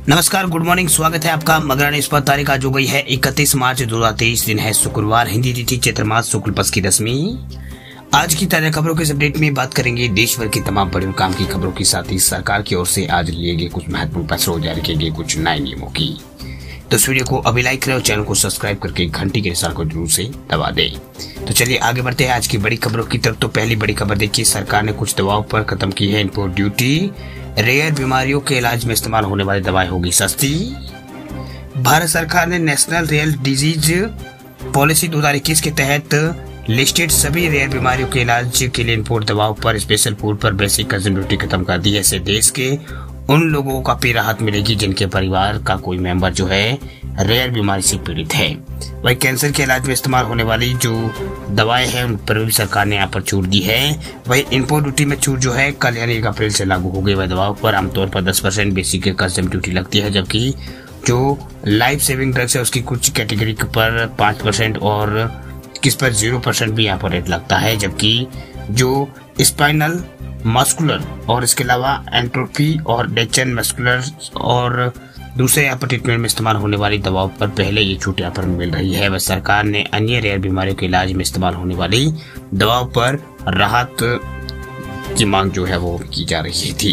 नमस्कार, good morning. स्वागत है आपका मगरानी इस पर। तारीख आज हो गई है 31 मार्च 2023। दिन है शुक्रवार, हिंदी तिथि चैत्र मास शुक्ल पक्ष की 10वीं। आज की ताजा खबरों के इस अपडेट में बात करेंगे देश भर की तमाम बड़े और काम की खबरों के साथ ही सरकार की ओर से आज लिए गए कुछ महत्वपूर्ण फैसलों जारी किए गए कुछ नए नियमों की। तो इस वीडियो को अभी लाइक करें और चैनल को सब्सक्राइब करके घंटी के निशान को जरूर से दबा दें। तो चलिए आगे बढ़ते हैं आज की बड़ी खबरों की तरफ। तो पहली बड़ी खबर देखिए, सरकार ने कुछ दवाओं पर खत्म की है इम्पोर्ट ड्यूटी। रेयर बीमारियों के इलाज में इस्तेमाल होने वाली दवाएं होगी सस्ती। भारत सरकार ने नेशनल रेयर डिजीज पॉलिसी 2021 के तहत लिस्टेड सभी रेयर बीमारियों के इलाज के लिए इम्पोर्ट दवाओं पर स्पेशल फूड पर बेसिक कस्टम ड्यूटी खत्म कर दी है। इससे देश के उन लोगों को काफी राहत मिलेगी जिनके परिवार का कोई मेंबर जो है रेयर बीमारी से पीड़ित है। वही कैंसर के इलाज में इस्तेमाल होने वाली जो दवाएं हैं उन पर भी सरकार ने यहाँ पर छूट दी है। वही इम्पोर्ट ड्यूटी में छूट जो है कल यानी 1 अप्रैल से लागू हो गई। वह दवाओं पर आमतौर पर 10% बेसिक कस्टम ड्यूटी लगती है, जबकि जो लाइफ सेविंग ड्रग्स है उसकी कुछ कैटेगरी पर 5% और किस पर 0% भी यहाँ पर रेट लगता है। जबकि जो स्पाइनल मस्कुलर और इसके अलावा एंट्रोपी और डेचन मस्कुलर और दूसरे यहाँ पर ट्रीटमेंट में इस्तेमाल होने वाली दवाओं पर पहले ये छूट यहाँ पर मिल रही है। वह सरकार ने अन्य रेयर बीमारियों के इलाज में इस्तेमाल होने वाली दवाओं पर राहत की मांग जो है वो की जा रही थी।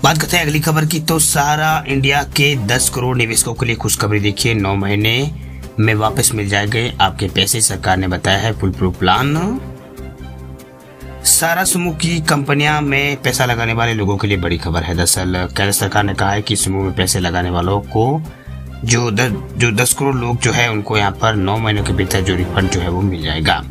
बात करते हैं अगली खबर की। तो सहारा इंडिया के 10 करोड़ निवेशकों के लिए खुशखबरी देखिए, 9 महीने में वापस मिल जाएंगे आपके पैसे, सरकार ने बताया है फुल प्रूफ प्लान। सहारा समूह की कंपनियां में पैसा लगाने वाले लोगों के लिए बड़ी खबर है। दरअसल केंद्र सरकार ने कहा है कि समूह में पैसे लगाने वालों को जो 10 करोड़ लोग जो है उनको यहाँ पर 9 महीनों के भीतर जो रिफंड जो है वो मिल जाएगा।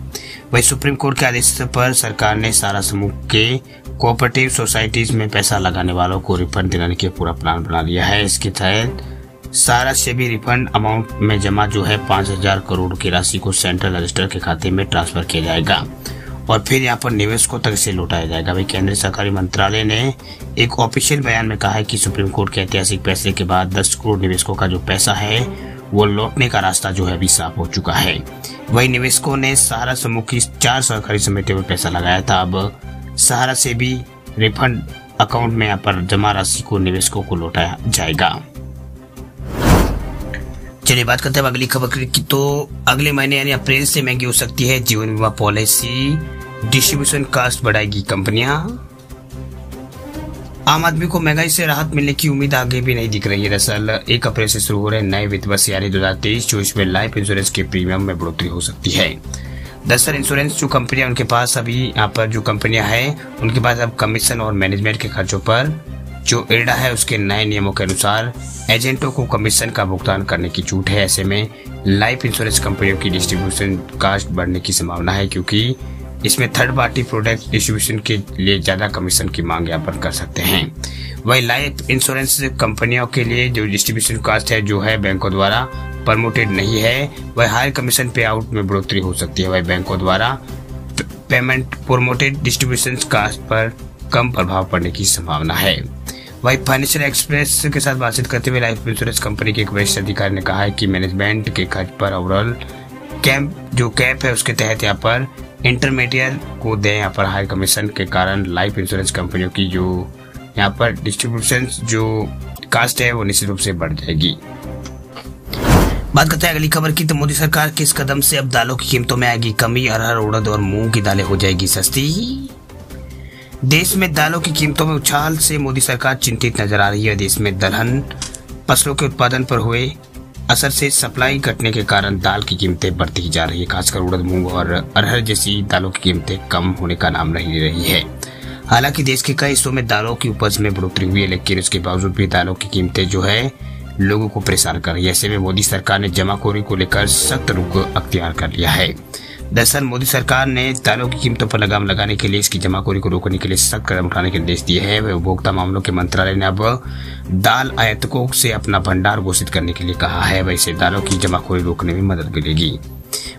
वही सुप्रीम कोर्ट के आदेश पर सरकार ने सहारा समूह के कोऑपरेटिव सोसाइटीज में पैसा लगाने वालों को रिफंड दिलाने के पूरा प्लान बना लिया है। इसके तहत सहारा से भी रिफंड अमाउंट में जमा जो है 5,000 करोड़ की राशि को सेंट्रल रजिस्टर के खाते में ट्रांसफर किया जाएगा और फिर यहाँ पर निवेशकों तक से लौटाया जाएगा। वही केंद्रीय सरकारी मंत्रालय ने एक ऑफिशियल बयान में कहा है कि सुप्रीम कोर्ट के ऐतिहासिक फैसले के बाद 10 करोड़ निवेशकों का जो पैसा है वो लौटने का रास्ता जो है अभी साफ हो चुका है। वही निवेशकों ने सहारा समूह की 4 सहकारी समितियों में पैसा लगाया था। अब सहारा से भी रिफंड अकाउंट में यहाँ पर जमा राशि को निवेशकों को लौटाया जाएगा। चलिए बात करते हैं अगली खबर की। तो अगले महीने यानी अप्रैल से महंगी हो सकती है जीवन बीमा पॉलिसी, डिस्ट्रीब्यूशन कास्ट बढ़ाएगी कंपनियां। आम आदमी को महंगाई से राहत मिलने की उम्मीद आगे भी नहीं दिख रही है। दरअसल 1 अप्रैल से शुरू हो रहे नए वित्त वर्ष यानी 2023-24 में लाइफ इंश्योरेंस के प्रीमियम में बढ़ोतरी हो सकती है। दरअसल इंश्योरेंस जो कंपनियां उनके पास अभी यहाँ पर जो कंपनियां हैं उनके पास अब कमीशन और मैनेजमेंट के खर्चों पर जो इरडा है उसके नए नियमों के अनुसार एजेंटों को कमीशन का भुगतान करने की छूट है। ऐसे में लाइफ इंश्योरेंस कंपनियों की डिस्ट्रीब्यूशन कास्ट बढ़ने की संभावना है, क्योंकि इसमें थर्ड पार्टी प्रोडक्ट डिस्ट्रीब्यूशन के लिए ज्यादा कमीशन की मांग यहाँ पर कर सकते हैं। वही लाइफ इंश्योरेंस कंपनियों के लिए जो डिस्ट्रीब्यूशन कास्ट है जो है बैंकों द्वारा प्रमोटेड नहीं है, वह हायर कमीशन पे आउट में बढ़ोतरी हो सकती है। वही बैंकों द्वारा पेमेंट प्रोमोटेड डिस्ट्रीब्यूशन कास्ट पर कम प्रभाव पड़ने की संभावना है। वही फाइनेंशियल एक्सप्रेस के साथ बातचीत करते हुए लाइफ इंश्योरेंस कंपनी के एक वरिष्ठ अधिकारी ने कहा है कि मैनेजमेंट के खर्च पर ओवरऑल कैप है उसके तहत यहाँ पर इंटरमीडिएट को दें यहाँ पर हाई कमीशन के कारण लाइफ इंश्योरेंस कंपनियों की जो यहाँ पर डिस्ट्रीब्यूशन जो कास्ट है वो निश्चित रूप से बढ़ जाएगी। बात करते हैं अगली खबर की। तो मोदी सरकार के इस कदम से अब दालों की कीमतों में आएगी कमी, अरहर उड़द और मूंग की दालें हो जाएगी सस्ती। देश में दालों की कीमतों में उछाल से मोदी सरकार चिंतित नजर आ रही है। देश में दलहन फसलों के उत्पादन पर हुए असर से सप्लाई घटने के कारण दाल की कीमतें बढ़ती ही जा रही है। खासकर उड़द, मूंग और अरहर जैसी दालों की कीमतें कम होने का नाम नहीं ले रही है। हालांकि देश के कई हिस्सों में दालों की उपज में बढ़ोतरी हुई है, लेकिन उसके बावजूद भी दालों की कीमतें जो है लोगों को परेशान कर रही है। ऐसे में मोदी सरकार ने जमाखोरी को लेकर सख्त रुख अख्तियार कर लिया है। दरअसल मोदी सरकार ने दालों की कीमतों पर लगाम लगाने के लिए इसकी जमाखोरी को रोकने के लिए सख्त कदम उठाने के निर्देश दिए हैं। वह उपभोक्ता मामलों के मंत्रालय ने अब दाल आयातकों से अपना भंडार घोषित करने के लिए कहा है। वैसे दालों की जमाखोरी रोकने में मदद मिलेगी।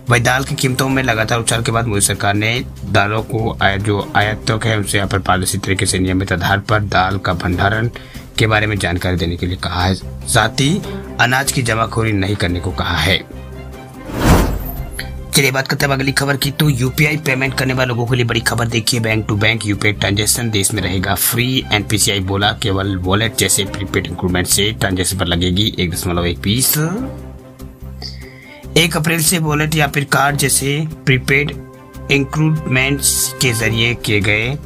वही दाल की कीमतों में लगातार उछाल के बाद मोदी सरकार ने दालों को जो आयातक है उनसे यहाँ पर पारदर्शी तरीके से नियमित आधार पर दाल का भंडारण के बारे में जानकारी देने के लिए कहा है। साथ ही अनाज की जमाखोरी नहीं करने को कहा है। चलिए बात करते हैं अगली खबर की। तो यूपीआई पेमेंट करने वाले लोगों के लिए बड़ी खबर देखिए, bank to bank UPI transaction देश में रहेगा फ्री। एनपीसीआई बोला केवल वॉलेट जैसे प्रीपेड इंक्रीमेंट से ट्रांजैक्शन पर लगेगी 1.1 फीस। 1 अप्रैल से वॉलेट या फिर कार्ड जैसे प्रीपेड इंक्रीमेंट्स के जरिए किए गए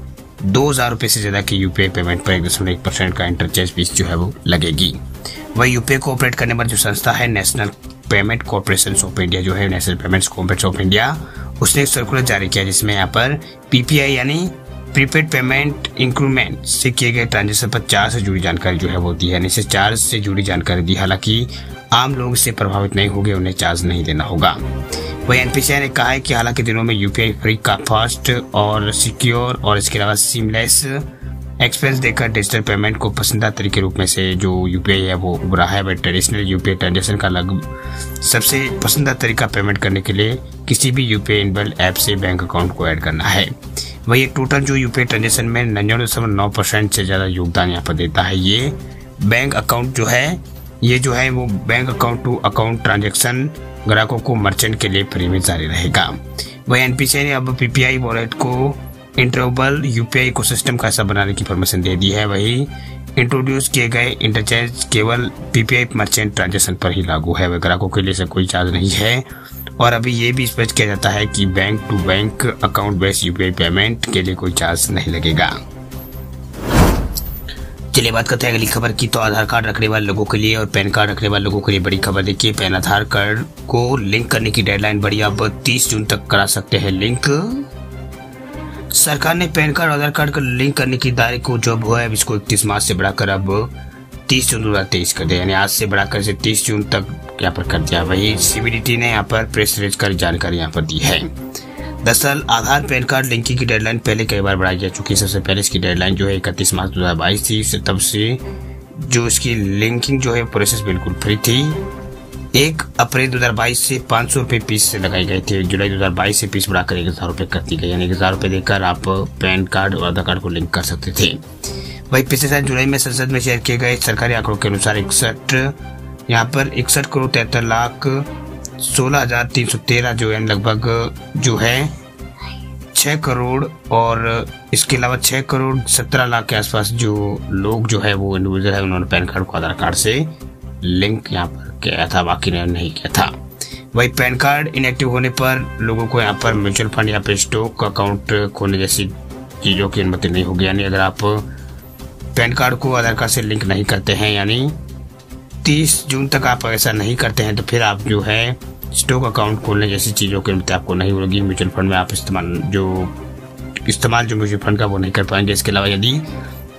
2,000 रुपए से ज्यादा की यूपीआई पेमेंट पर 1.1% का इंटरचेंज फीस जो है वो लगेगी। वही यूपीआई को ऑपरेट करने वाली जो संस्था है national payment corporation of India जो है national payments corporation of India, उसने एक सर्कुलर जारी किया जिसमें यहाँ पर पीपीआई यानी प्रीपेड पेमेंट इंक्रीमेंट से किए गए ट्रांजेक्शन पर चार्ज से जुड़ी जानकारी जो है वो दी है, यानी चार्ज से जुड़ी जानकारी दी। हालांकि आम लोग इससे प्रभावित नहीं होंगे, उन्हें चार्ज नहीं देना होगा। वही एनपीसीआई ने कहा है कि हालांकि दिनों में यूपीआई फ्री का फास्ट और सिक्योर और इसके अलावा सीमलेस एक्सपेंस देकर डिजिटल पेमेंट को पसंदीदा तरीके रूप में से जो यूपीआई है वो उभरा है। वह ट्रेडिशनल यूपीआई ट्रांजैक्शन का सबसे पसंदीदा तरीका पेमेंट करने के लिए किसी भी यूपीआई इनबिल्ट ऐप से बैंक अकाउंट को ऐड करना है। वही टोटल जो यूपीआई ट्रांजैक्शन में 99.9% से ज्यादा योगदान यहाँ पर देता है। ये बैंक अकाउंट जो है वो bank account to account transaction ग्राहकों को मर्चेंट के लिए फ्री में जारी रहेगा। वही एनपीसीआई ने अब पीपीआई वॉलेट को इंटरऑपरेबल यूपीआई इकोसिस्टम का हिस्सा बनाने की परमिशन दे दी है। वही इंट्रोड्यूस किए गए इंटरचेंज केवल पीपीआई मर्चेंट ट्रांजैक्शन पर ही लागू है, वह ग्राहकों के लिए से कोई चार्ज नहीं है। और अभी ये भी स्पष्ट किया जाता है कि bank to bank account based UPI payment के लिए कोई चार्ज नहीं लगेगा। चलिए बात करते हैं अगली खबर की। तो आधार कार्ड रखने वाले लोगों के लिए और पैन कार्ड रखने वाले लोगों के लिए बड़ी खबर देखिए, पैन आधार कार्ड को लिंक करने की डेडलाइन बढ़ी, अब 30 जून तक करा सकते हैं लिंक। सरकार ने पैन कार्ड और आधार कार्ड का लिंक करने की तारीख को जो हुआ है इसको 31 मार्च से बढ़ाकर अब 30 जून 2023 कर दिया, यानी आज से बढ़ाकर से 30 जून तक यहाँ पर कर दिया। वही सीबीडीटी ने यहाँ पर प्रेस रिलीज कर जानकारी यहाँ पर दी है। दरअसल आधार पैन कार्ड लिंकिंग की डेडलाइन पहले कई बार बढ़ाई जा चुकी है। सबसे पहले इसकी डेडलाइन जो है 31 मार्च 2022 थी, तब से जो इसकी लिंकिंग जो है प्रोसेस बिल्कुल फ्री थी। 1 अप्रैल 2022 से 500 रुपए फीस से लगाई गई थी। 1 जुलाई 2022 से फीस बढ़ाकर 1,000 रुपए कर दी गई, यानी 1,000 रुपए देकर आप पैन कार्ड और आधार कार्ड को लिंक कर सकते थे। वही पिछले साल जुलाई में संसद में शेयर किए गए सरकारी आंकड़ों के अनुसार 61 करोड़ 73 लाख 16,313 जो है लगभग जो है 6 करोड़ और इसके अलावा 6 करोड़ 17 लाख के आसपास जो लोग जो है वो इंडिविजुअल है, उन्होंने पैन कार्ड को आधार कार्ड से लिंक यहाँ पर किया था, बाकी ने नहीं किया था। वही पैन कार्ड इनएक्टिव होने पर लोगों को यहाँ पर म्यूचुअल फंड या फिर स्टॉक अकाउंट खोलने जैसी चीजों की अनुमति नहीं होगी। यानी अगर आप पैन कार्ड को आधार कार्ड से लिंक नहीं करते हैं, यानी 30 जून तक आप ऐसा नहीं करते हैं, तो फिर आप जो है स्टॉक अकाउंट खोलने जैसी चीजों की अनुमति आपको नहीं होगी। म्यूचुअल फंड में आप इस्तेमाल जो म्यूचुअल फंड का वो नहीं कर पाएंगे। इसके अलावा यदि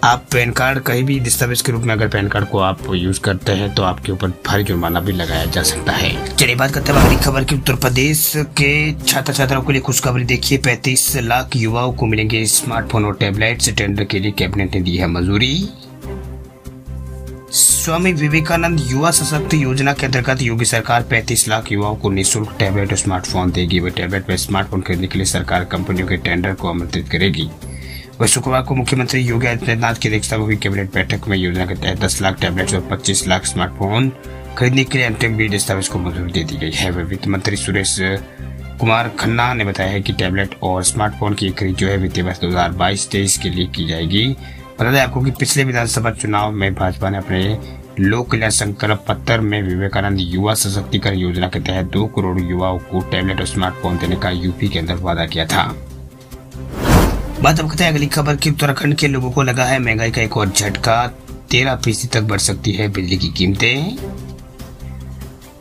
आप पैन कार्ड कहीं भी दस्तावेज के रूप में अगर पैन कार्ड को आप यूज करते हैं तो आपके ऊपर भारी जुर्माना भी लगाया जा सकता है। चलिए बात करते हैं अगली खबर की। उत्तर प्रदेश के छात्र छात्राओं के लिए खुशखबरी देखिए, 35 लाख युवाओं को मिलेंगे स्मार्टफोन और टैबलेट से टेंडर के लिए कैबिनेट ने दी है मंजूरी। स्वामी विवेकानंद युवा सशक्त योजना के अंतर्गत योगी सरकार 35 लाख युवाओं को निःशुल्क टैबलेट और स्मार्टफोन देगी। वह टैबलेट व स्मार्टफोन खरीदने के लिए सरकार कंपनियों के टेंडर को आमंत्रित करेगी। वह शुक्रवार को मुख्यमंत्री योगी आदित्यनाथ की अध्यक्षता में हुई कैबिनेट बैठक में योजना के तहत 10 लाख टैबलेट और 25 लाख स्मार्टफोन खरीदने के लिए अंतिम बिल दस्तावेज को मंजूरी दे दी गई है। वह वित्त मंत्री सुरेश कुमार खन्ना ने बताया है कि टैबलेट और स्मार्टफोन की खरीद जो है वित्तीय वर्ष 2022-23 के लिए की जाएगी। बता दें आपको कि पिछले विधानसभा चुनाव में भाजपा ने अपने लोक कल्याण संकल्प पत्र में विवेकानंद युवा सशक्तिकरण योजना के तहत 2 करोड़ युवाओं को टैबलेट और स्मार्टफोन देने का यूपी के अंदर वादा किया था। बात अब करते हैं अगली खबर की। उत्तराखंड के लोगों को लगा है महंगाई का एक और झटका, 13% तक बढ़ सकती है बिजली की कीमतें।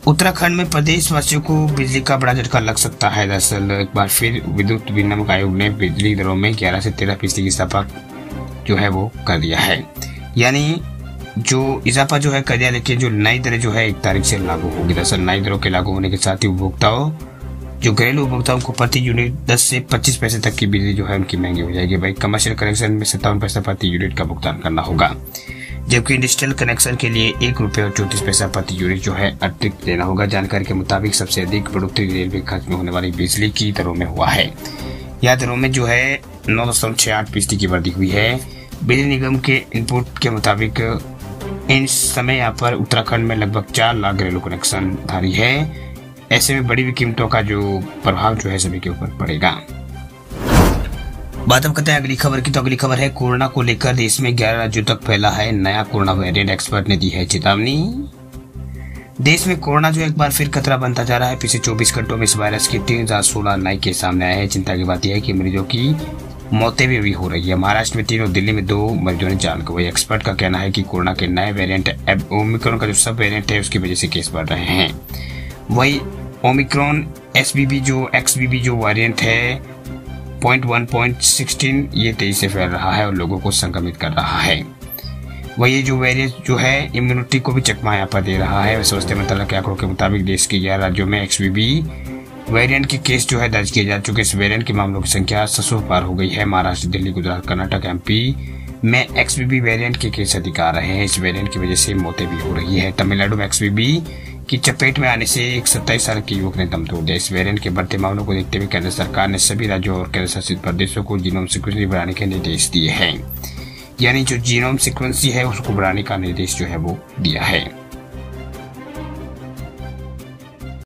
उत्तराखंड में प्रदेश वासियों को बिजली का बड़ा झटका लग सकता है। दरअसल एक बार फिर विद्युत विनियामक आयोग ने बिजली दरों में 11 से 13% की इजाफा जो है वो कर दिया है, यानी जो इजाफा जो है कर दिया, लेकिन जो नई दरें जो है 1 तारीख से लागू होगी। दरअसल नई दरों के लागू होने के साथ ही उपभोक्ताओं जो घरेलू उपभोक्ताओं को प्रति यूनिट 10 से 25 पैसे तक की बिजली जो है उनकी महंगी हो जाएगी। भाई कमर्शियल कनेक्शन में 57 पैसा प्रति यूनिट का भुगतान करना होगा, जबकि इंडस्ट्रियल कनेक्शन के लिए 1 रुपये और 34 पैसा प्रति यूनिट जो है अतिरिक्त देना होगा। जानकारी के मुताबिक सबसे अधिक बढ़ोतरी रेलवे खर्च में होने वाली बिजली की दरों में हुआ है। यह दरों में जो है 9.68% की वृद्धि हुई है। बिजली निगम के इनपुट के मुताबिक इस समय यहाँ पर उत्तराखंड में लगभग 4 लाख घरेलू कनेक्शन धारी है। ऐसे में बढ़ी हुई कीमतों का जो प्रभाव जो है सभी के ऊपर पड़ेगा। बात हम करते हैं अगली खबर की। तो अगली खबर है कोरोना को लेकर देश में 11 राज्यों तक फैला है नया कोरोना वेरिएंट, एक्सपर्ट ने दी है चेतावनी। देश में कोरोना जो एक बार फिर खतरा बनता जा रहा है। पिछले 24 घंटों में इस वायरस के 3016 नए केस सामने आए हैं। चिंता की बात यह है कि मरीजों की मौतें भी हो रही है। महाराष्ट्र में 3 और दिल्ली में 2 मरीजों ने जान गंवाई। एक्सपर्ट का कहना है कि कोरोना के नए वेरिएंट ओमिक्रॉन का जो सब वेरिएंट है उसकी वजह से केस बढ़ रहे हैं। वही ओमिक्रॉन XBB जो वेरिएंट है 0.1.16 ये तेजी से फैल रहा है और लोगों को संक्रमित कर रहा है। वही जो वेरिएंट जो है इम्यूनिटी को भी चकमा यहाँ पर दे रहा है। स्वास्थ्य मंत्रालय के आंकड़ों के मुताबिक देश के 11 राज्यों में XBB वेरिएंट के केस जो है दर्ज किए जा चुके। इस वेरिएंट के मामलों की संख्या 600 पार हो गई है। महाराष्ट्र, दिल्ली, गुजरात, कर्नाटक, MP में XBB वेरिएंट के केस अधिक आ रहे हैं। इस वेरिएंट की वजह से मौतें भी हो रही है। तमिलनाडु में XBB की चपेट में आने से एक 27 साल के युवक ने दम तोड़ दिया। इस वेरिएंट के बढ़ते मामलों को देखते हुए केंद्र सरकार ने सभी राज्यों और केंद्र शासित प्रदेशों को जीनोम सीक्वेंसिंग बढ़ाने के निर्देश दिए हैं। यानी जो जीनोम सीक्वेंसिंग है उसको बढ़ाने का निर्देश जो है वो दिया है।